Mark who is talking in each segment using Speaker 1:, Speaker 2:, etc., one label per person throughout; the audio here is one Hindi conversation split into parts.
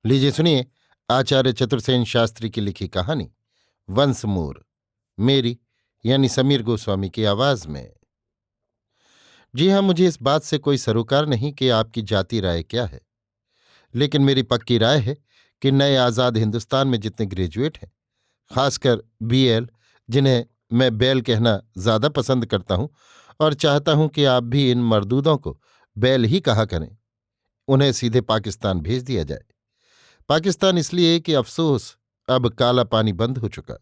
Speaker 1: लीजिए सुनिए आचार्य चतुर्सेन शास्त्री की लिखी कहानी वंस मोर, मेरी यानी समीर गोस्वामी की आवाज में। जी हाँ, मुझे इस बात से कोई सरोकार नहीं कि आपकी जाति राय क्या है, लेकिन मेरी पक्की राय है कि नए आज़ाद हिंदुस्तान में जितने ग्रेजुएट हैं, खासकर बीएल, जिन्हें मैं बैल कहना ज्यादा पसंद करता हूं और चाहता हूं कि आप भी इन मर्दूदों को बैल ही कहा करें, उन्हें सीधे पाकिस्तान भेज दिया जाए। पाकिस्तान इसलिए कि अफसोस, अब काला पानी बंद हो चुका।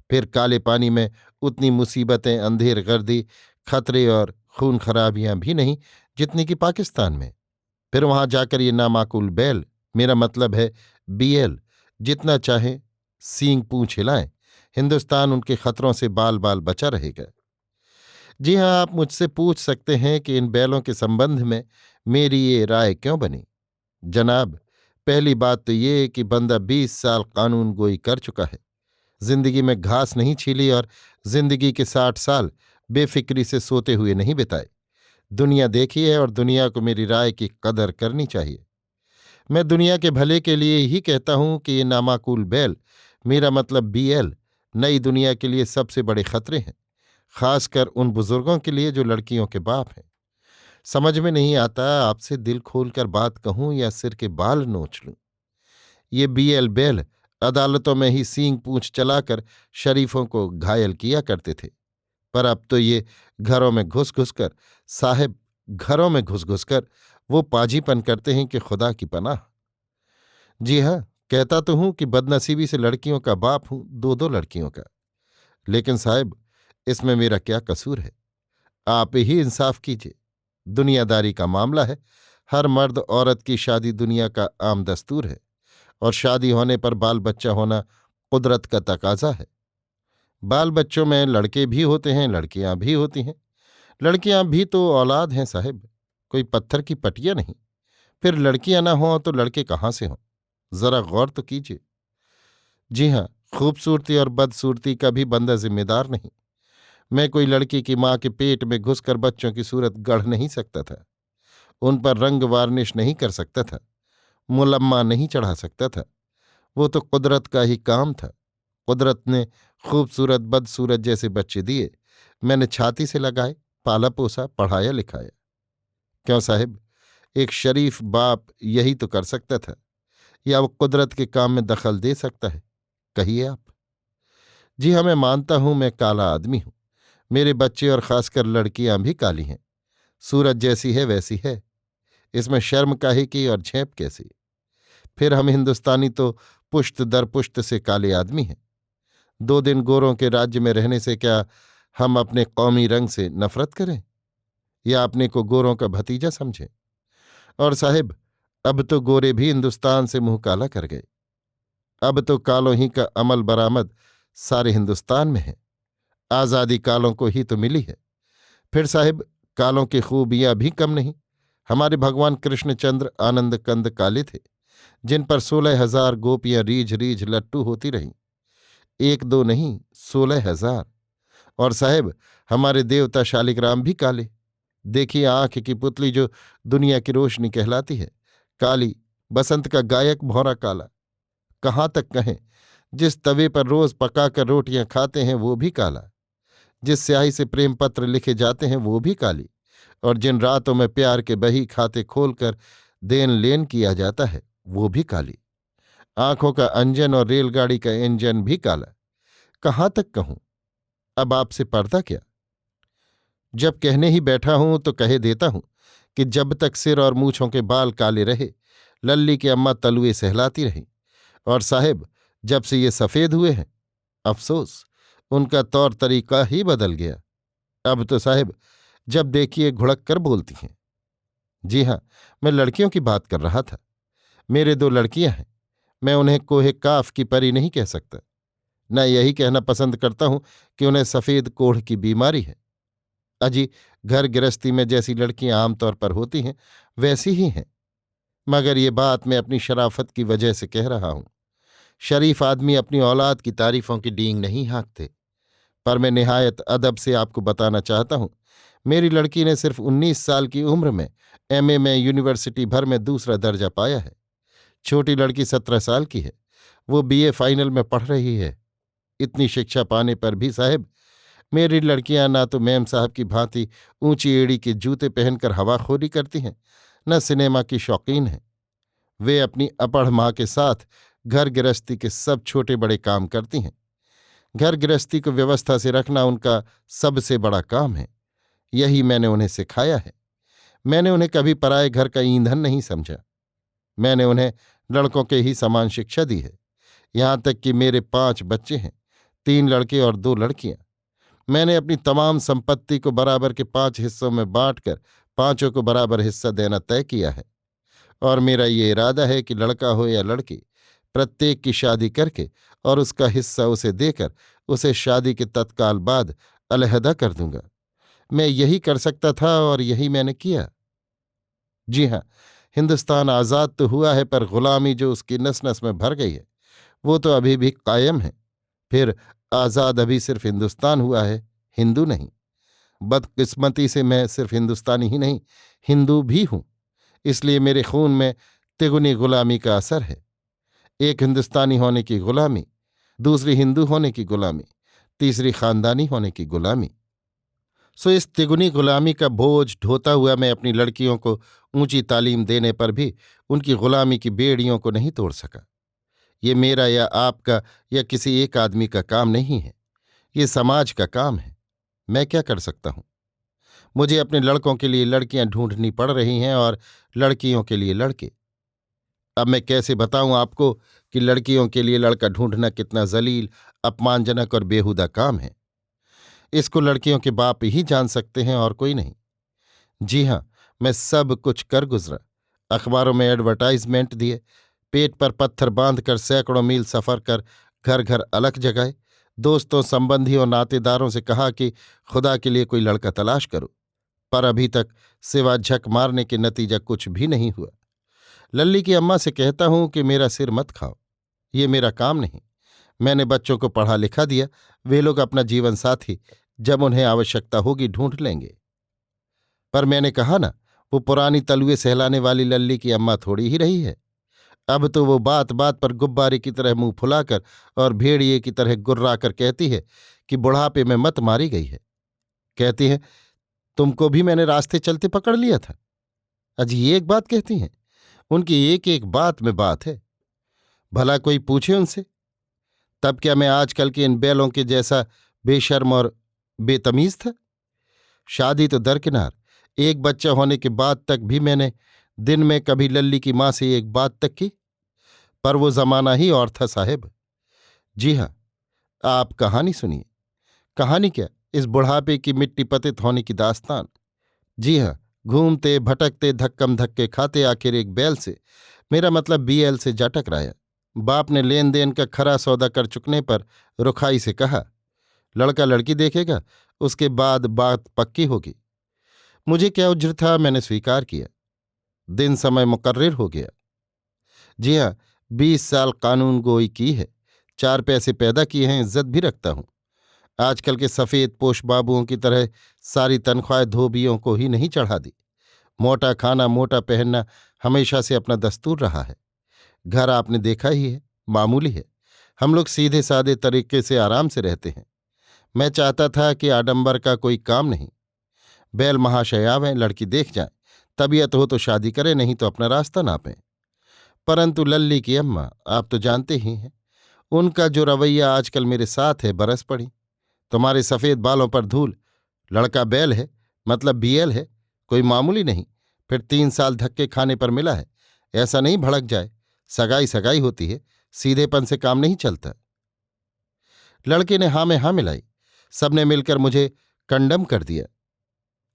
Speaker 1: फिर काले पानी में उतनी मुसीबतें, अंधेर गर्दी, खतरे और खून खराबियां भी नहीं जितनी कि पाकिस्तान में। फिर वहां जाकर ये नामाकुल बैल, मेरा मतलब है बीएल, जितना चाहे सींग पूंछ हिलाएं, हिंदुस्तान उनके खतरों से बाल बाल बचा रहेगा। जी हां, आप मुझसे पूछ सकते हैं कि इन बैलों के संबंध में मेरी ये राय क्यों बनी। जनाब, पहली बात तो ये कि बंदा 20 साल कानून गोई कर चुका है, जिंदगी में घास नहीं छीली और जिंदगी के 60 साल बेफिक्री से सोते हुए नहीं बिताए। दुनिया देखी है और दुनिया को मेरी राय की कदर करनी चाहिए। मैं दुनिया के भले के लिए ही कहता हूं कि ये नामाकूल बैल, मेरा मतलब बीएल, नई दुनिया के लिए सबसे बड़े खतरे हैं, खासकर उन बुजुर्गों के लिए जो लड़कियों के बाप हैं। समझ में नहीं आता आपसे दिल खोलकर बात कहूं या सिर के बाल नोच लूं। ये बीएल बैल अदालतों में ही सींग पूंछ चलाकर शरीफों को घायल किया करते थे, पर अब तो ये घरों में घुस घुस कर, साहेब, घरों में घुस घुस कर वो पाजीपन करते हैं कि खुदा की पनाह। जी हाँ, कहता तो हूं कि बदनसीबी से लड़कियों का बाप हूं, दो दो लड़कियों का। लेकिन साहब, इसमें मेरा क्या कसूर है? आप ही इंसाफ कीजिए। दुनियादारी का मामला है। हर मर्द औरत की शादी दुनिया का आम दस्तूर है, और शादी होने पर बाल बच्चा होना कुदरत का तकाजा है। बाल बच्चों में लड़के भी होते हैं, लड़कियां भी होती हैं। लड़कियां भी तो औलाद हैं साहिब, कोई पत्थर की पटिया नहीं। फिर लड़कियां ना हों तो लड़के कहाँ से हों? जरा गौर तो कीजिए। जी हाँ, खूबसूरती और बदसूरती का भी बंदा जिम्मेदार नहीं। मैं कोई लड़की की माँ के पेट में घुसकर बच्चों की सूरत गढ़ नहीं सकता था, उन पर रंग वार्निश नहीं कर सकता था, मुलम्मा नहीं चढ़ा सकता था। वो तो कुदरत का ही काम था। कुदरत ने खूबसूरत बदसूरत जैसे बच्चे दिए, मैंने छाती से लगाए, पाला पोसा, पढ़ाया लिखाया। क्यों साहिब, एक शरीफ बाप यही तो कर सकता था, या वो कुदरत के काम में दखल दे सकता है? कहिए आप। जी हाँ, मैं मानता हूं मैं काला आदमी हूं। मेरे बच्चे और खासकर लड़कियां भी काली हैं। सूरज जैसी है वैसी है, इसमें शर्म काहे की और झेप कैसी? फिर हम हिंदुस्तानी तो पुश्त दर पुश्त से काले आदमी हैं। 2 दिन गोरों के राज्य में रहने से क्या हम अपने कौमी रंग से नफरत करें, या अपने को गोरों का भतीजा समझें? और साहिब, अब तो गोरे भी हिंदुस्तान से मुंह काला कर गए। अब तो कालों ही का अमल बरामद सारे हिंदुस्तान में है। आज़ादी कालों को ही तो मिली है। फिर साहिब, कालों की खूबियां भी कम नहीं। हमारे भगवान कृष्णचंद्र आनंद कंद काले थे, जिन पर 16,000 गोपियां रीझ रीझ लट्टू होती रहीं। एक दो नहीं, 16,000। और साहेब, हमारे देवता शालिग्राम भी काले। देखिए आंख की पुतली जो दुनिया की रोशनी कहलाती है, काली। बसंत का गायक भौरा काला। कहाँ तक कहें, जिस तवे पर रोज पकाकर रोटियां खाते हैं वो भी काला, जिस स्याही से प्रेम पत्र लिखे जाते हैं वो भी काली, और जिन रातों में प्यार के बही खाते खोलकर देन लेन किया जाता है वो भी काली। आंखों का अंजन और रेलगाड़ी का इंजन भी काला। कहाँ तक कहूं? अब आपसे पर्दा क्या? जब कहने ही बैठा हूं तो कहे देता हूं कि जब तक सिर और मूछों के बाल काले रहे, लल्ली की अम्मा तलुए सहलाती रहीं। और साहिब, जब से ये सफेद हुए हैं, अफसोस, उनका तौर तरीका ही बदल गया। अब तो साहिब, जब देखिए घुड़क कर बोलती हैं। जी हाँ, मैं लड़कियों की बात कर रहा था। मेरे 2 लड़कियां हैं। मैं उन्हें कोहे काफ की परी नहीं कह सकता। न यही कहना पसंद करता हूं कि उन्हें सफेद कोढ़ की बीमारी है। अजी, घर गृहस्थी में जैसी लड़कियां आमतौर पर होती हैं वैसी ही हैं। मगर ये बात मैं अपनी शराफत की वजह से कह रहा हूं। शरीफ आदमी अपनी औलाद की तारीफों की डींग नहीं हाँकते। पर मैं निहायत अदब से आपको बताना चाहता हूं, मेरी लड़की ने सिर्फ 19 साल की उम्र में एमए में यूनिवर्सिटी भर में दूसरा दर्जा पाया है। छोटी लड़की 17 साल की है। वो बीए फाइनल में पढ़ रही है। इतनी शिक्षा पाने पर भी साहब, मेरी लड़कियां ना तो मेम साहब की भांति ऊंची एड़ी के जूते पहनकर हवाखोरी करती हैं, न सिनेमा की शौकीन हैं। वे अपनी अपढ़ माँ के साथ घर गृहस्थी के सब छोटे बड़े काम करती हैं। घर गृहस्थी को व्यवस्था से रखना उनका सबसे बड़ा काम है। यही मैंने उन्हें सिखाया है। मैंने उन्हें कभी पराये घर का ईंधन नहीं समझा। मैंने उन्हें लड़कों के ही समान शिक्षा दी है। यहां तक कि मेरे 5 बच्चे हैं, 3 लड़के और 2 लड़कियां। मैंने अपनी तमाम संपत्ति को बराबर के 5 हिस्सों में बांटकर पांचों को बराबर हिस्सा देना तय किया है। और मेरा ये इरादा है कि लड़का हो या लड़की, प्रत्येक की शादी करके और उसका हिस्सा उसे देकर उसे शादी के तत्काल बाद अलहदा कर दूंगा। मैं यही कर सकता था और यही मैंने किया। जी हाँ, हिंदुस्तान आज़ाद तो हुआ है, पर गुलामी जो उसकी नस नस में भर गई है वो तो अभी भी कायम है। फिर आज़ाद अभी सिर्फ हिंदुस्तान हुआ है, हिंदू नहीं। बदकिस्मती से मैं सिर्फ हिंदुस्तानी ही नहीं, हिंदू भी हूं। इसलिए मेरे खून में तिगुनी गुलामी का असर है। एक हिंदुस्तानी होने की गुलामी, दूसरी हिंदू होने की गुलामी, तीसरी खानदानी होने की गुलामी। सो इस तिगुनी गुलामी का बोझ ढोता हुआ मैं अपनी लड़कियों को ऊंची तालीम देने पर भी उनकी गुलामी की बेड़ियों को नहीं तोड़ सका। ये मेरा या आपका या किसी एक आदमी का काम नहीं है, ये समाज का काम है। मैं क्या कर सकता हूं? मुझे अपने लड़कों के लिए लड़कियां ढूंढनी पड़ रही हैं और लड़कियों के लिए लड़के। अब मैं कैसे बताऊं आपको कि लड़कियों के लिए लड़का ढूंढना कितना जलील, अपमानजनक और बेहुदा काम है। इसको लड़कियों के बाप ही जान सकते हैं और कोई नहीं। जी हां, मैं सब कुछ कर गुजरा। अखबारों में एडवर्टाइजमेंट दिए, पेट पर पत्थर बांधकर सैकड़ों मील सफर कर घर घर अलख जगाए, दोस्तों संबंधियों नातेदारों से कहा कि खुदा के लिए कोई लड़का तलाश करो। पर अभी तक सिवा झक मारने के नतीजा कुछ भी नहीं हुआ। लल्ली की अम्मा से कहता हूं कि मेरा सिर मत खाओ, ये मेरा काम नहीं। मैंने बच्चों को पढ़ा लिखा दिया, वे लोग अपना जीवन साथी जब उन्हें आवश्यकता होगी ढूंढ लेंगे। पर मैंने कहा ना, वो पुरानी तलुए सहलाने वाली लल्ली की अम्मा थोड़ी ही रही है। अब तो वो बात बात पर गुब्बारे की तरह मुंह फुलाकर और भेड़िए की तरह गुर्राकर कहती है कि बुढ़ापे में मत मारी गई है। कहती है, तुमको भी मैंने रास्ते चलते पकड़ लिया था। अजी एक बात कहती हैं, उनकी एक एक बात में बात है। भला कोई पूछे उनसे, तब क्या मैं आजकल के इन बैलों के जैसा बेशर्म और बेतमीज था? शादी तो दरकिनार, एक बच्चा होने के बाद तक भी मैंने दिन में कभी लल्ली की मां से एक बात तक की। पर वो जमाना ही और था साहेब। जी हां, आप कहानी सुनिए। कहानी क्या, इस बुढ़ापे की मिट्टी पतित होने की दास्तान। जी हां, घूमते भटकते धक्कम धक्के खाते आखिर एक बैल से, मेरा मतलब बीएल से जा टकराया। बाप ने लेन देन का खरा सौदा कर चुकने पर रुखाई से कहा, लड़का लड़की देखेगा, उसके बाद बात पक्की होगी। मुझे क्या उज्र था, मैंने स्वीकार किया। दिन समय मुकर्रिर हो गया। जी हां, 20 साल कानून गोई की है, 4 पैसे पैदा किए हैं, इज्जत भी रखता हूं। आजकल के सफेद पोश बाबुओं की तरह सारी तनख्वाह धोबियों को ही नहीं चढ़ा दी। मोटा खाना मोटा पहनना हमेशा से अपना दस्तूर रहा है। घर आपने देखा ही है, मामूली है। हम लोग सीधे सादे तरीके से आराम से रहते हैं। मैं चाहता था कि आडंबर का कोई काम नहीं। बैल महाशय आवें, लड़की देख जाएं, तबीयत हो तो शादी करें, नहीं तो अपना रास्ता नापें। परंतु लल्ली की अम्मा, आप तो जानते ही हैं, उनका जो रवैया आजकल मेरे साथ है, बरस पड़ी। तुम्हारे सफेद बालों पर धूल, लड़का बैल है, मतलब बीएल है, कोई मामूली नहीं। फिर 3 साल धक्के खाने पर मिला है, ऐसा नहीं भड़क जाए। सगाई सगाई होती है, सीधेपन से काम नहीं चलता। लड़के ने हाँ में हाँ मिलाई। सबने मिलकर मुझे कंडम कर दिया।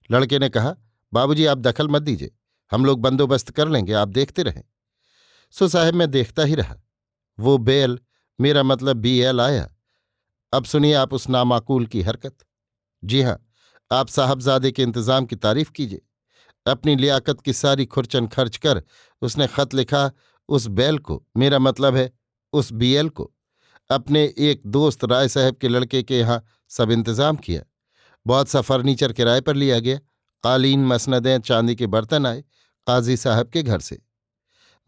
Speaker 1: लड़के ने कहा, बाबूजी आप दखल मत दीजिए, हम लोग बंदोबस्त कर लेंगे, आप देखते रहें। सो साहब मैं देखता ही रहा। वो बैल, मेरा मतलब बीएल आया। अब सुनिए आप उस नामाकूल की हरकत। जी हां, आप साहबजादे के इंतजाम की तारीफ कीजिए। अपनी लियाकत की सारी खुरचन खर्च कर उसने खत लिखा उस बैल को, मेरा मतलब है उस बीएल को। अपने एक दोस्त राय साहब के लड़के के यहाँ सब इंतजाम किया। बहुत सा फर्नीचर किराए पर लिया गया। कालीन, मसनदें, चांदी के बर्तन आए काजी साहब के घर से।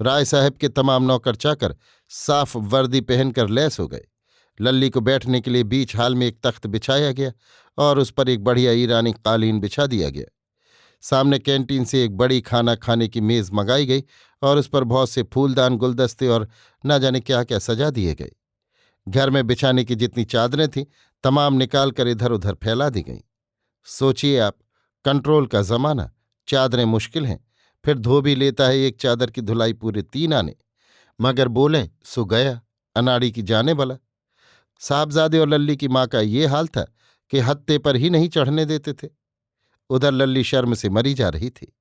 Speaker 1: राय साहब के तमाम नौकर चाकर साफ वर्दी पहनकर लैस हो गए। लल्ली को बैठने के लिए बीच हाल में एक तख्त बिछाया गया और उस पर एक बढ़िया ईरानी कालीन बिछा दिया गया। सामने कैंटीन से एक बड़ी खाना खाने की मेज मंगाई गई और उस पर बहुत से फूलदान, गुलदस्ते और न जाने क्या क्या सजा दिए गए। घर में बिछाने की जितनी चादरें थीं तमाम निकाल कर इधर उधर फैला दी गईं। सोचिए आप, कंट्रोल का जमाना, चादरें मुश्किल हैं, फिर धो भी लेता है एक चादर की धुलाई पूरे 3 आने, मगर बोलें सो गया, अनाड़ी की जाने भला। साहबजादे और लल्ली की माँ का ये हाल था कि हत्ते पर ही नहीं चढ़ने देते थे। उधर लल्ली शर्म से मरी जा रही थी।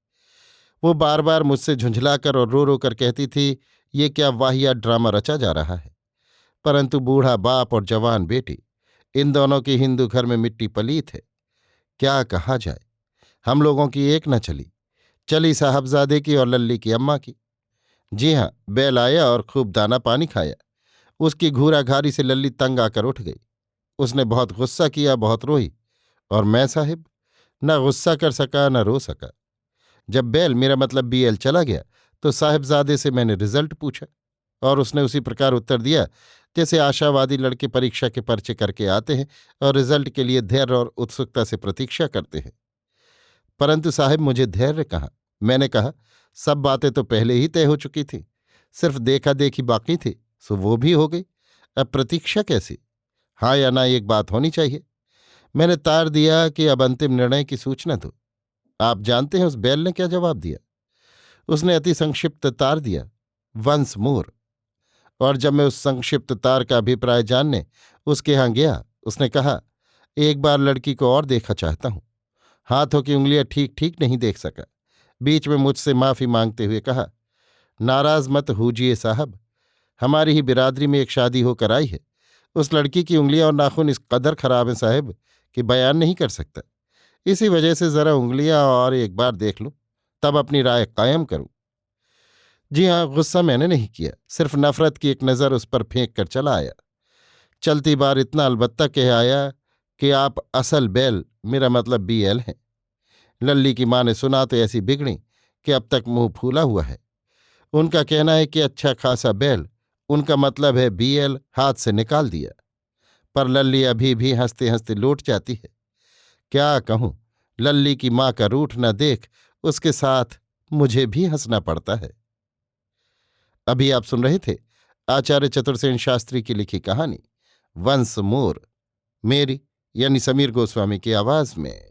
Speaker 1: वो बार बार मुझसे झुंझलाकर और रो रो कर कहती थी, ये क्या वाहियात ड्रामा रचा जा रहा है। परंतु बूढ़ा बाप और जवान बेटी, इन दोनों की हिंदू घर में मिट्टी पलीत है। क्या कहा जाए, हम लोगों की एक न चली, चली साहबजादे की और लल्ली की अम्मा की। जी हाँ, बैल आया और खूब दाना पानी खाया। उसकी घूरा घारी से लल्ली तंग आकर उठ गई। उसने बहुत गुस्सा किया, बहुत रोई, और मैं साहिब न गुस्सा कर सका न रो सका। जब बैल, मेरा मतलब बीएल, चला गया तो साहिबजादे से मैंने रिजल्ट पूछा और उसने उसी प्रकार उत्तर दिया जैसे आशावादी लड़के परीक्षा के पर्चे करके आते हैं और रिजल्ट के लिए धैर्य और उत्सुकता से प्रतीक्षा करते हैं। परंतु साहिब, मुझे धैर्य कहाँ। मैंने कहा, सब बातें तो पहले ही तय हो चुकी थी, सिर्फ देखा देखी बाकी थी, सो वो भी हो गई, अब प्रतीक्षा कैसी। हाँ या ना एक बात होनी चाहिए। मैंने तार दिया कि अब अंतिम निर्णय की सूचना दो। आप जानते हैं उस बैल ने क्या जवाब दिया। उसने अति संक्षिप्त तार दिया, वंस मोर। और जब मैं उस संक्षिप्त तार का अभिप्राय जानने उसके यहां गया, उसने कहा, एक बार लड़की को और देखा चाहता हूं। हाथों की उंगलियां ठीक ठीक नहीं देख सका। बीच में मुझसे माफी मांगते हुए कहा, नाराज मत होजिए साहब, हमारी ही बिरादरी में एक शादी होकर आई है। उस लड़की की उंगलियां और नाखून इस कदर खराब हैं साहब कि बयान नहीं कर सकता। इसी वजह से जरा उंगलियां और एक बार देख लूं, तब अपनी राय कायम करूं। जी हाँ, गुस्सा मैंने नहीं किया, सिर्फ नफरत की एक नज़र उस पर फेंक कर चला आया। चलती बार इतना अलबत्ता कह आया कि आप असल बैल, मेरा मतलब बीएल हैं। लल्ली की माँ ने सुना तो ऐसी बिगड़ी कि अब तक मुंह फूला हुआ है। उनका कहना है कि अच्छा खासा बैल, उनका मतलब है बीएल, हाथ से निकाल दिया। पर लल्ली अभी भी हंसते हंसते लौट जाती है। क्या कहूं, लल्ली की माँ का रूठना देख उसके साथ मुझे भी हंसना पड़ता है। अभी आप सुन रहे थे आचार्य चतुर्सेन शास्त्री की लिखी कहानी वंस मोर, मेरी यानी समीर गोस्वामी की आवाज में।